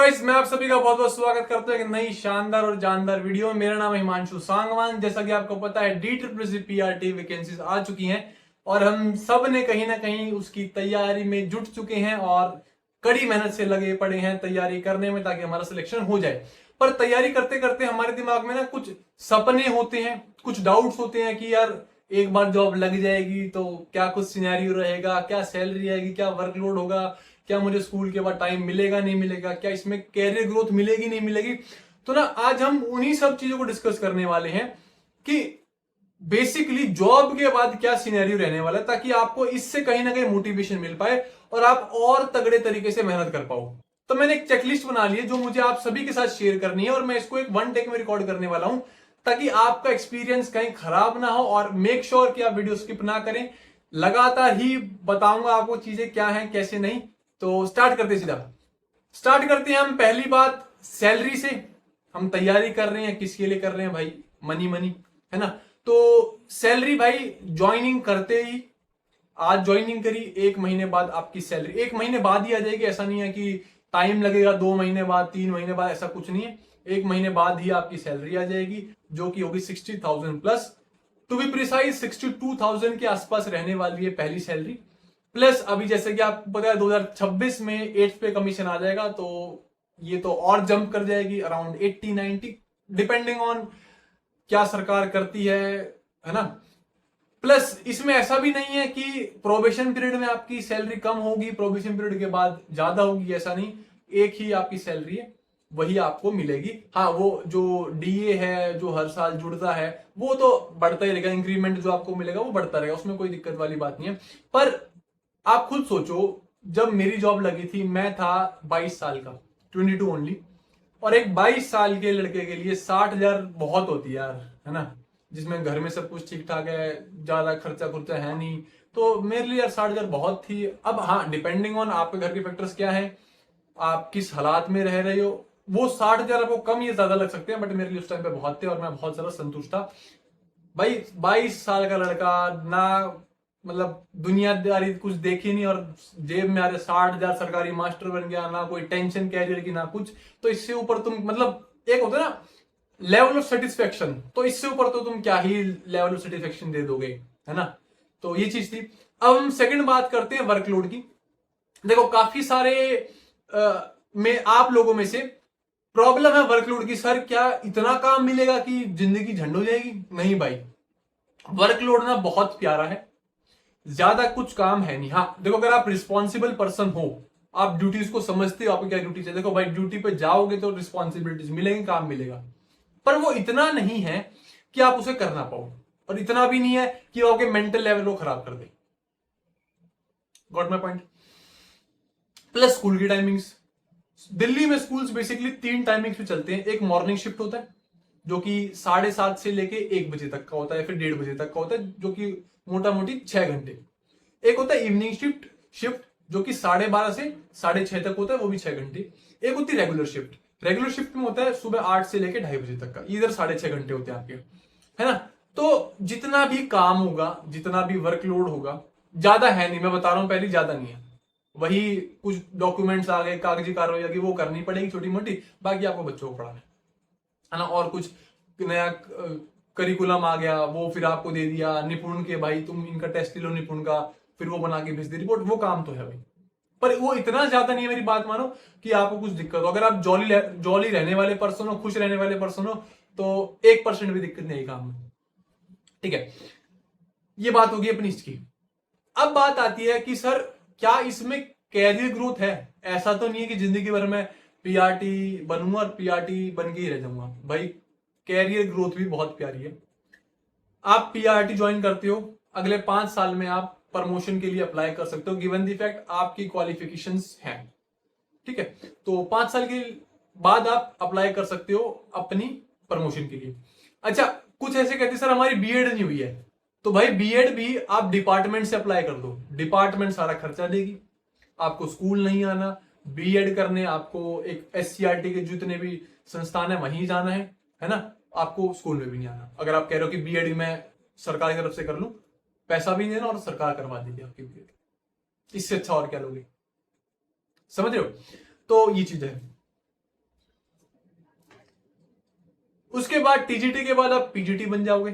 Guys, मैं आप सभी का बहुत बहुत स्वागत करता हूं एक नई शानदार और जानदार वीडियो में। मेरा नाम है हिमांशु सांगवान। जैसा कि आपको पता है DCCC वैकेंसीज आ चुकी हैं और हम सब ने कहीं ना कहीं उसकी तैयारी में जुट चुके हैं और कड़ी मेहनत से लगे पड़े हैं तैयारी करने में ताकि हमारा सिलेक्शन हो जाए। पर तैयारी करते करते हमारे दिमाग में ना कुछ सपने होते हैं, कुछ डाउट्स होते हैं कि यार एक बार जॉब लग जाएगी तो क्या कुछ सिनेरियो रहेगा, क्या सैलरी आएगी, क्या वर्कलोड होगा, क्या मुझे स्कूल के बाद टाइम मिलेगा नहीं मिलेगा, क्या इसमें कैरियर ग्रोथ मिलेगी नहीं मिलेगी। तो ना आज हम उन्हीं सब चीजों को डिस्कस करने वाले हैं कि बेसिकली जॉब के बाद क्या सिनेरियो रहने वाला है, ताकि आपको इससे कहीं ना कहीं मोटिवेशन मिल पाए और आप और तगड़े तरीके से मेहनत कर पाओ। तो मैंने एक चेकलिस्ट बना ली है जो मुझे आप सभी के साथ शेयर करनी है और मैं इसको एक वन टेक में रिकॉर्ड करने वाला हूं ताकि आपका एक्सपीरियंस कहीं खराब ना हो और मेक श्योर कि आप वीडियो स्किप ना करें। लगातार ही बताऊंगा आपको चीजें क्या हैं कैसे नहीं। तो स्टार्ट करते हैं हम पहली बात सैलरी से। हम तैयारी कर रहे हैं, किसके लिए कर रहे हैं भाई? मनी मनी, है ना। तो सैलरी भाई ज्वाइनिंग करते ही, आज ज्वाइनिंग करी, एक महीने बाद आपकी सैलरी एक महीने बाद ही आ जाएगी। ऐसा नहीं है कि टाइम लगेगा 2 महीने बाद, 3 महीने बाद, ऐसा कुछ नहीं है। एक महीने बाद ही आपकी सैलरी आ जाएगी जो कि होगी 60,000 प्लस। टू बी प्रिसाइज 62,000 के आसपास रहने वाली है पहली सैलरी। प्लस अभी जैसे कि आपको पता है 2026 में 8th पे कमीशन आ जाएगा तो ये तो और जंप कर जाएगी अराउंड 80-90, डिपेंडिंग ऑन क्या सरकार करती है ना। प्लस इसमें ऐसा भी नहीं है कि प्रोबेशन पीरियड में आपकी सैलरी कम होगी, प्रोबेशन पीरियड के बाद ज्यादा होगी, ऐसा नहीं। एक ही आपकी सैलरी है, वही आपको मिलेगी। हाँ, वो जो डीए है जो हर साल जुड़ता है वो तो बढ़ता ही रहेगा, इंक्रीमेंट जो आपको मिलेगा वो बढ़ता रहेगा, उसमें कोई दिक्कत वाली बात नहीं है। पर आप खुद सोचो, जब मेरी जॉब लगी थी मैं था 22 साल का, 22 ओनली। और एक 22 साल के लड़के के लिए 60,000 बहुत होती है यार, है ना। जिसमें घर में सब कुछ ठीक ठाक है, ज्यादा खर्चा खुर्चा है नहीं, तो मेरे लिए यार 60,000 बहुत थी। अब हाँ, डिपेंडिंग ऑन आपके घर के फैक्टर्स क्या है, आप किस हालात में रह रहे हो, वो 60,000 आपको कम या ज्यादा लग सकते हैं, बट मेरे लिए उस टाइम पे बहुत थे और मैं बहुत ज्यादा संतुष्ट था भाई। 22 साल का लड़का ना, मतलब दुनियादारी कुछ देखी नहीं और जेब में आ रहे 60,000, सरकारी मास्टर बन गया, ना कोई टेंशन कैरियर की ना कुछ। तो इससे ऊपर तुम, मतलब एक होता है ना लेवल ऑफ सेटिस्फेक्शन, तो इससे ऊपर तो तुम क्या ही लेवल ऑफ सेटिस्फेक्शन दे दोगे, है ना। तो ये चीज थी। अब हम सेकंड बात करते हैं वर्कलोड की। देखो काफी सारे में आप लोगों में से प्रॉब्लम है वर्कलोड की। सर क्या इतना काम मिलेगा कि जिंदगी झंड हो जाएगी? नहीं भाई, वर्कलोड ना बहुत प्यारा है, ज्यादा कुछ काम है नहीं। हाँ देखो, अगर आप रिस्पॉन्सिबल पर्सन हो, आप ड्यूटीज को समझते हो, आपको क्या ड्यूटीज है, देखो भाई ड्यूटी पे जाओगे तो रिस्पॉन्सिबिलिटीज मिलेंगे, काम मिलेगा। पर वो इतना नहीं है कि आप उसे कर ना पाओ और इतना भी नहीं है कि वो आपके मेंटल लेवल को खराब कर दे। Got my point. Plus school की टाइमिंग्स, दिल्ली में स्कूल्स बेसिकली 3 टाइमिंग्स पे चलते हैं। एक मॉर्निंग शिफ्ट होता है जो कि 7:30 से लेके 1 बजे तक का होता है, फिर 1:30 बजे तक का होता है जो कि मोटा मोटी 6 घंटे। एक होता है इवनिंग शिफ्ट शिफ्ट जो कि 12:30 से 6:30 तक होता है, वो भी 6 घंटे। एक होती है रेगुलर शिफ्ट। रेगुलर शिफ्ट में होता है सुबह 8 से लेके 2:30 बजे तक का, इधर 6.5 घंटे होते हैं आपके, है ना। तो जितना भी काम होगा, जितना भी वर्कलोड होगा, ज्यादा है नहीं, मैं बता रहा हूं पहले, ज्यादा नहीं है। वही कुछ डॉक्यूमेंट्स आ गए, कागजी कार्रवाई आ गई, वो करनी पड़ेगी छोटी मोटी, बाकी आपको बच्चों को पढ़ाना है ना। और कुछ नया करिकुलम आ गया वो फिर आपको दे दिया निपुण के, भाई तुम इनका टेस्ट लो निपुण का, फिर वो बना के भेज दे रिपोर्ट, वो काम तो है भाई। पर वो इतना ज्यादा नहीं है, मेरी बात मानो, कि आपको कुछ दिक्कत हो। अगर आप जॉली जॉली रहने वाले पर्सन हो, खुश रहने वाले पर्सन हो, तो 1% भी दिक्कत नहीं है काम में, ठीक है। ये बात होगी अपनी इसकी। अब बात आती है कि सर क्या इसमें कैरियर ग्रोथ है? ऐसा तो नहीं है कि जिंदगी भर में पीआरटी बनूंगा और पीआरटी बन के ही रह जाऊंगा भाई। कैरियर ग्रोथ भी बहुत प्यारी है। आप पीआरटी ज्वाइन करते हो, अगले 5 साल में आप प्रमोशन के लिए अप्लाई कर सकते हो, गिवन द फैक्ट आपकी क्वालिफिकेशंस हैं, ठीक है। तो 5 साल के बाद आप अप्लाई कर सकते हो अपनी प्रमोशन के लिए। अच्छा, कुछ ऐसे कहते हैं सर हमारी बीएड नहीं हुई है, तो भाई बीएड भी आप डिपार्टमेंट से अप्लाई कर दो, डिपार्टमेंट सारा खर्चा देगी, आपको स्कूल नहीं आना बीएड करने, आपको एक एससीईआरटी के जितने भी संस्थान है वहीं जाना है ना। आपको स्कूल में भी नहीं आना। अगर आप कह रहे हो कि बीएड मैं सरकार की तरफ से कर लूं, पैसा भी नहीं देना और सरकार करवा देगी आपकी बीएड, इससे अच्छा और क्या लोगे? समझ रहे हो? तो ये चीज है। उसके बाद टीजीटी के बाद आप पीजीटी बन जाओगे,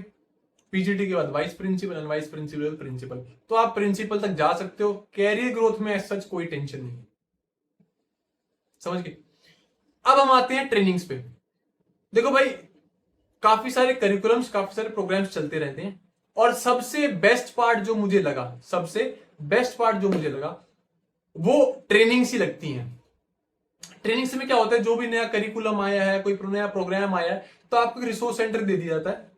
पीजीटी के बाद vice principal and vice principal principal, तो आप प्रिंसिपल तक जा सकते हो। कैरियर ग्रोथ में सच कोई टेंशन नहीं, समझ गए। अब हम आते हैं ट्रेनिंग्स पे। देखो भाई, काफी सारे करिकुलम्स, काफी सारे प्रोग्राम्स चलते रहते हैं, और सबसे बेस्ट पार्ट जो मुझे लगा, सबसे बेस्ट पार्ट जो मुझे लगा वो ट्रेनिंग्स ही लगती हैं। ट्रेनिंग्स में क्या होता है, जो भी नया करिकुलम आया है, कोई नया प्रोग्राम आया है, तो आपको रिसोर्स सेंटर दे दिया जाता है,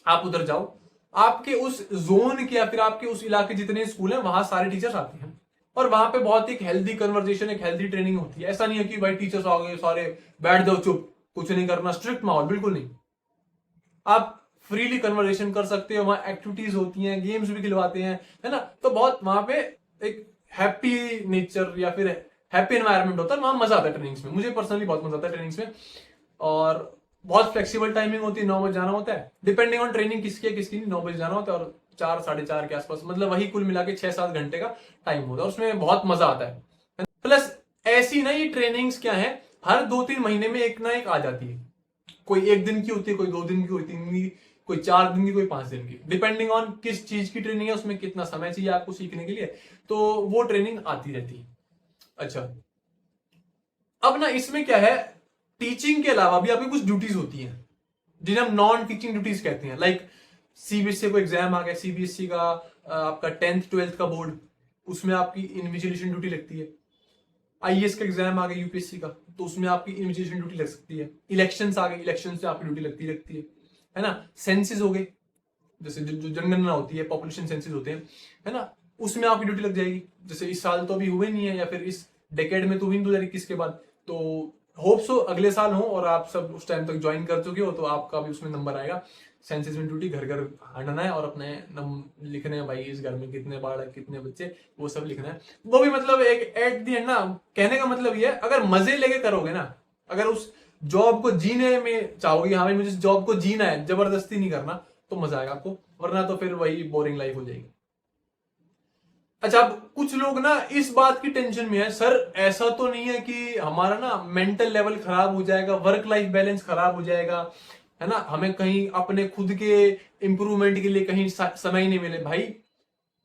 आप उधर जाओ, आपके उस जोन के या फिर आपके उस इलाके जितने स्कूल हैं वहां सारे टीचर्स आते हैं, और वहां पे बहुत एक हेल्दी कन्वर्सेशन, एक हेल्दी ट्रेनिंग होती है। ऐसा नहीं है कि भाई टीचर्स आ गए सारे बैठ जाओ चुप, कुछ नहीं करना, स्ट्रिक्ट माहौल, बिल्कुल नहीं। आप फ्रीली कन्वर्सेशन कर सकते हो, वहां एक्टिविटीज होती हैं, गेम्स भी खिलवाते हैं, है ना। तो बहुत वहां पे एक हैप्पी नेचर या फिर हैप्पी एनवायरनमेंट होता है, वहां मजा आता है ट्रेनिंग्स में। मुझे पर्सनली बहुत मजा आता है ट्रेनिंग्स में, और बहुत फ्लेक्सिबल टाइमिंग होती है, 9 बजे जाना होता है, डिपेंडिंग ऑन ट्रेनिंग किसकी है किसकी नहीं, 9 बजे जाना होता है, और 4 साढ़े 4 के आसपास, मतलब वही कुल मिला के 6-7 घंटे का टाइम होता है, उसमें बहुत मजा आता है। प्लस ऐसी ना ये ट्रेनिंग्स क्या है, हर 2-3 महीने में एक ना एक आ जाती है, कोई 1 दिन की होती है, कोई 2 दिन की होती है, कोई 4 दिन की, कोई 5 दिन की, डिपेंडिंग ऑन किस चीज की ट्रेनिंग है, उसमें कितना समय चाहिए आपको सीखने के लिए, तो वो ट्रेनिंग आती रहती है। अच्छा, अब ना इसमें क्या है, टीचिंग के अलावा भी आपकी कुछ ड्यूटीज होती हैं जिन्हें हम नॉन टीचिंग ड्यूटीज कहते हैं। लाइक सीबीएसई को एग्जाम आ गया, सीबीएसई का आपका 10th 12th का बोर्ड, उसमें आपकी इन्विजिलेशन ड्यूटी लगती है। आईएएस का एग्जाम आ गया यूपीएससी का, तो उसमें आपकी इन्विजिलेशन ड्यूटी लग सकती है। इलेक्शंस आ गए, इलेक्शन से आपकी ड्यूटी लगती है ना। सेंसिस हो गए, जैसे जो जनगणना होती है, पॉपुलेशन सेंसिस होते हैं, है ना, उसमें आपकी ड्यूटी लग जाएगी। जैसे इस साल तो अभी हुए नहीं है, या फिर इस डेकेड में तो हुई 2021 के बाद, तो होप सो अगले साल हो और आप सब उस टाइम तक ज्वाइन कर चुके हो, तो आपका भी उसमें नंबर आएगा। सेंसिस में ड्यूटी घर घर हटना है और अपने लिखने हैं, भाई इस घर में कितने बाढ़ है, कितने बच्चे, वो सब लिखना है। वो भी मतलब एक एट दी एंड ना, कहने का मतलब ये है, अगर मजे लेके करोगे ना, अगर उस जॉब को जीने में चाहोगे, हाँ भाई मुझे जॉब को जीना है, जबरदस्ती नहीं करना, तो मजा आएगा आपको, वरना तो फिर वही बोरिंग लाइफ हो जाएगी। अच्छा, अब कुछ लोग ना इस बात की टेंशन में है, सर ऐसा तो नहीं है कि हमारा ना मेंटल लेवल खराब हो जाएगा, वर्क लाइफ बैलेंस खराब हो जाएगा, है ना, हमें कहीं अपने खुद के इंप्रूवमेंट के लिए कहीं समय ही नहीं मिले। भाई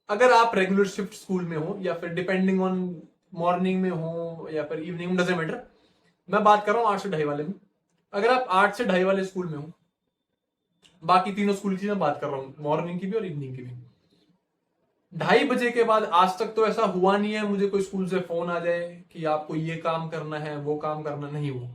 अगर आप रेगुलर शिफ्ट स्कूल में हो, या फिर डिपेंडिंग ऑन मॉर्निंग में हो या फिर इवनिंग, डजंट मैटर, मैं बात कर रहा हूँ 8 से 2:30 वाले में, अगर आप 8 से 2:30 वाले स्कूल में हो, बाकी तीनों स्कूल की मैं बात कर रहा हूँ, मॉर्निंग की भी और इवनिंग की भी, 2:30 बजे के बाद आज तक तो ऐसा हुआ नहीं है मुझे कोई स्कूल से फोन आ जाए कि आपको ये काम करना है, वो काम करना नहीं हुआ।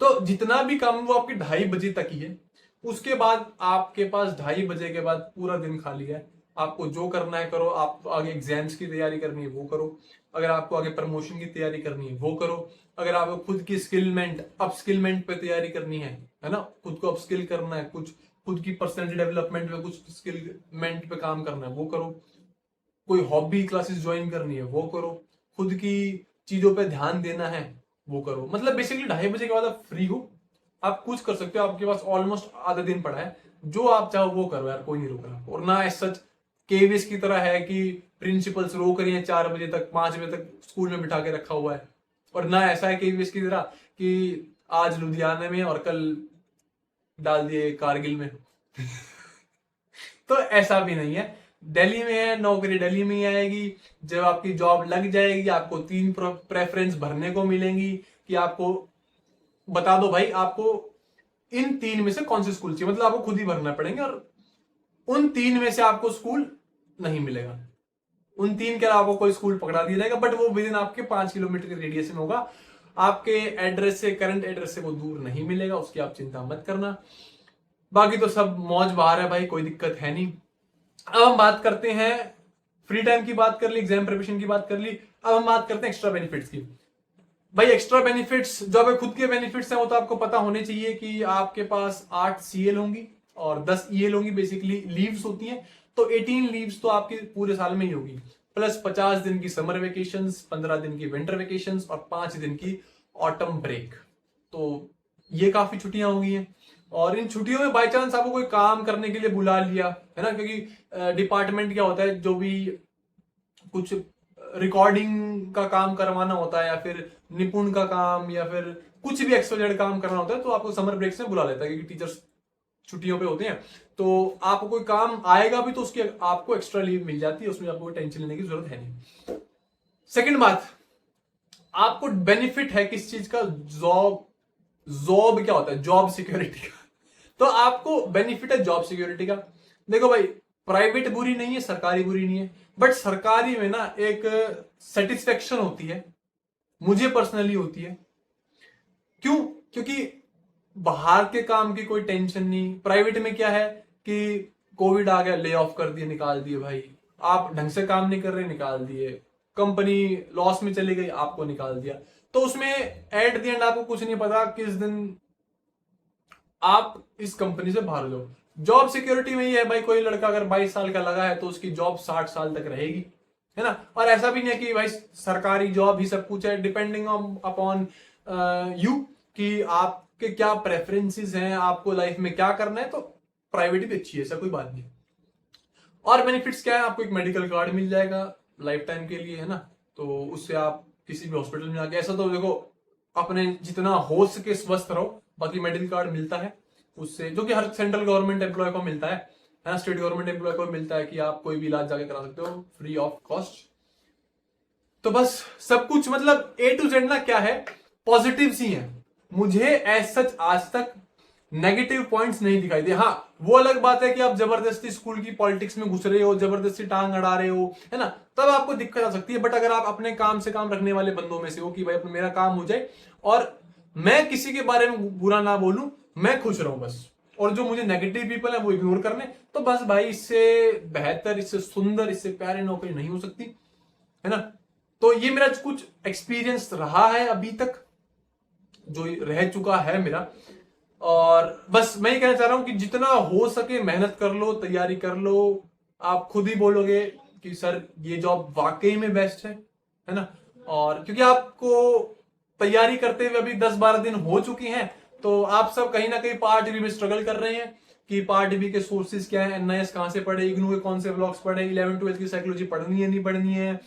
तो जितना भी काम वो आपके 2:30 बजे तक ही है, उसके बाद आपके पास 2:30 बजे के बाद पूरा दिन खाली है। आपको जो करना है करो, आप आगे एग्जाम्स की तैयारी करनी है वो करो, अगर आपको आगे प्रमोशन की तैयारी करनी है वो करो, अगर आपको खुद की स्किलमेंट अपस्किलमेंट पे तैयारी करनी है ना, खुद को अपस्किल करना है, कुछ खुद की पर्सनैलिटी डेवलपमेंट में कुछ स्किलमेंट पे काम करना है वो करो, कोई हॉबी क्लासेस ज्वाइन करनी है वो करो, खुद की चीजों पे ध्यान देना है वो करो। मतलब बेसिकली 2:30 बजे के बाद आप फ्री हो, आप कुछ कर सकते हो, आपके पास ऑलमोस्ट आधा दिन पड़ा है, जो आप चाहो वो करो यार, कोई नहीं रोक रहा। और ना सच केवीएस की तरह है कि प्रिंसिपल्स रोक रही है 4 बजे तक, 5 बजे तक स्कूल में बिठा के रखा हुआ है, और ना ऐसा है केवीएस की तरह कि आज लुधियाना में और कल डाल दिए कारगिल में तो ऐसा भी नहीं है। दिल्ली में है, नौकरी दिल्ली में ही आएगी। जब आपकी जॉब लग जाएगी, आपको 3 प्रेफरेंस भरने को मिलेंगी कि आपको बता दो भाई आपको इन 3 में से कौन से स्कूल चाहिए, मतलब आपको खुद ही भरना पड़ेंगे, और उन 3 में से आपको स्कूल नहीं मिलेगा, उन 3 के अलावा आपको कोई स्कूल पकड़ा दिया जाएगा, बट वो विद इन आपके 5 किलोमीटर के रेडियस में होगा। आपके एड्रेस से, करंट एड्रेस से वो दूर नहीं मिलेगा, उसकी आप चिंता मत करना। बाकी तो सब मौज बहार है भाई, कोई दिक्कत है नहीं। अब हम बात करते हैं, फ्री टाइम की बात कर ली, एग्जाम प्रिपरेशन की बात कर ली, अब हम बात करते हैं एक्स्ट्रा बेनिफिट्स की। भाई एक्स्ट्रा बेनिफिट्स, जो आपके खुद के बेनिफिट्स हैं वो तो आपको पता होने चाहिए कि आपके पास 8 सीएल होंगी और 10 ईएल होंगी, बेसिकली लीव्स होती हैं, तो 18 लीव्स तो आपकी पूरे साल में ही होगी, प्लस 50 दिन की समर वेकेशंस, 15 दिन की विंटर वेकेशंस और 5 दिन की ऑटम ब्रेक। तो ये काफी छुट्टियां हो गई हैं, और इन छुट्टियों में बाई चांस आपको कोई काम करने के लिए बुला लिया, है ना, क्योंकि डिपार्टमेंट क्या होता है, जो भी कुछ रिकॉर्डिंग का काम करवाना होता है या फिर निपुण का काम या फिर कुछ भी एक्सवाइजेड काम करना होता है तो आपको समर ब्रेक्स में बुला लेता है, क्योंकि टीचर्स छुट्टियों पे होते हैं। तो आपको कोई काम आएगा भी तो उसकी आपको एक्स्ट्रा लीव मिल जाती है, उसमें आपको टेंशन लेने की जरूरत है नहीं। सेकंड बात, आपको बेनिफिट है किस चीज का, जॉब क्या होता है, जॉब सिक्योरिटी का। तो आपको बेनिफिट है जॉब सिक्योरिटी का। देखो भाई, प्राइवेट बुरी नहीं है, सरकारी बुरी नहीं है, बट सरकारी में ना एक सेटिस्फेक्शन होती है, मुझे पर्सनली होती है। क्यों? क्योंकि बाहर के काम की कोई टेंशन नहीं। प्राइवेट में क्या है कि कोविड आ गया, ले ऑफ कर दिए, निकाल दिए भाई, आप ढंग से काम नहीं कर रहे, निकाल दिए, कंपनी लॉस में चली गई, आपको निकाल दिया। तो उसमें एट द एंड आपको कुछ नहीं पता किस दिन आप इस कंपनी से बाहर हो जाओ। जॉब सिक्योरिटी में ही है भाई, कोई लड़का अगर 22 साल का लगा है तो उसकी जॉब 60 साल तक रहेगी, है ना। और ऐसा भी नहीं है कि भाई सरकारी जॉब ही सब कुछ है, डिपेंडिंग अपॉन यू कि आपके क्या प्रेफरेंसेस हैं, आपको लाइफ में क्या करना है। तो प्राइवेट भी अच्छी है, ऐसा कोई बात नहीं। और बेनिफिट्स क्या है, आपको एक मेडिकल कार्ड मिल जाएगा लाइफ टाइम के लिए, है ना। तो उससे आप किसी भी हॉस्पिटल में जाके, ऐसा तो देखो अपने जितना हो सके स्वस्थ रहो, बाकी मेडिकल कार्ड मिलता है उससे, जो कि हर सेंट्रल गवर्नमेंट एम्प्लॉय को मिलता है ना, स्टेट गवर्नमेंट एम्प्लॉय को मिलता है कि आप कोई भी इलाज जाके करा सकते हो फ्री ऑफ कॉस्ट। तो बस सब कुछ मतलब ए टू जेड ना क्या है, पॉजिटिव ही है। मुझे एज सच आज तक नेगेटिव पॉइंट्स नहीं दिखाई दे। हाँ, वो अलग बात है कि आप जबरदस्ती स्कूल की पॉलिटिक्स में घुस रहे हो, जबरदस्ती टांग अड़ा रहे हो, है ना, तब आपको दिक्कत आ सकती है। बट अगर आप अपने काम से काम रखने वाले बंदों में से हो कि भाई अपना मेरा काम हो जाए और मैं किसी के बारे में बुरा ना बोलूं, मैं खुश रहूं बस, और जो मुझे नेगेटिव पीपल है वो इग्नोर करने, तो बस भाई इससे बेहतर, इससे सुंदर, इससे प्यारी नौकरी नहीं हो सकती, है ना। तो ये मेरा कुछ एक्सपीरियंस रहा है अभी तक, जो रह चुका है मेरा। और बस मैं ये कहना चाह रहा हूं कि जितना हो सके मेहनत कर लो, तैयारी कर लो। आप खुद ही बोलोगे कि सर ये जॉब वाकई में बेस्ट है ना। और क्योंकि आपको तैयारी करते हुए अभी 10-12 दिन हो चुकी हैं, तो आप सब कहीं ना कहीं पार्ट बी में स्ट्रगल कर रहे हैं कि पार्ट बी के सोर्सेज क्या है, एनआईएस कहां से पढ़े, इग्नू के कौन से ब्लॉग्स पढ़े, 11-12 की साइकोलॉजी पढ़नी है नहीं पढ़नी है,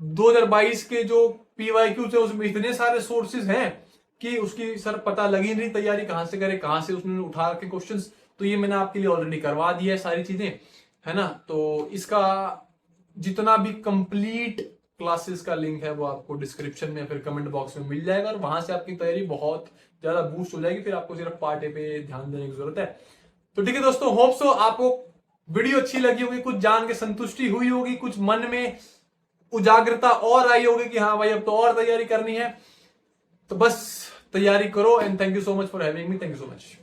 2022 के जो पीवाईक्यू थे उसमें इतने सारे सोर्सेज हैं कि उसकी सर पता लगी नहीं तैयारी कहां से करे, कहां से उसने उठा के क्वेश्चंस। तो ये मैंने आपके लिए ऑलरेडी करवा दिया है सारी चीजें, है ना। तो इसका जितना भी कंप्लीट क्लासेस का लिंक है वो आपको डिस्क्रिप्शन में फिर कमेंट बॉक्स में मिल जाएगा, और वहां से आपकी तैयारी बहुत ज्यादा बूस्ट हो जाएगी। फिर आपको सिर्फ पार्ट ए पे ध्यान देने की जरूरत है। तो ठीक है दोस्तों, होप सो आपको वीडियो अच्छी लगी होगी, कुछ जान के संतुष्टि हुई होगी, कुछ मन में उजाग्रता और आई होगी कि हाँ भाई अब तो और तैयारी करनी है। तो बस तैयारी करो, and thank you so much for having me, thank you so much.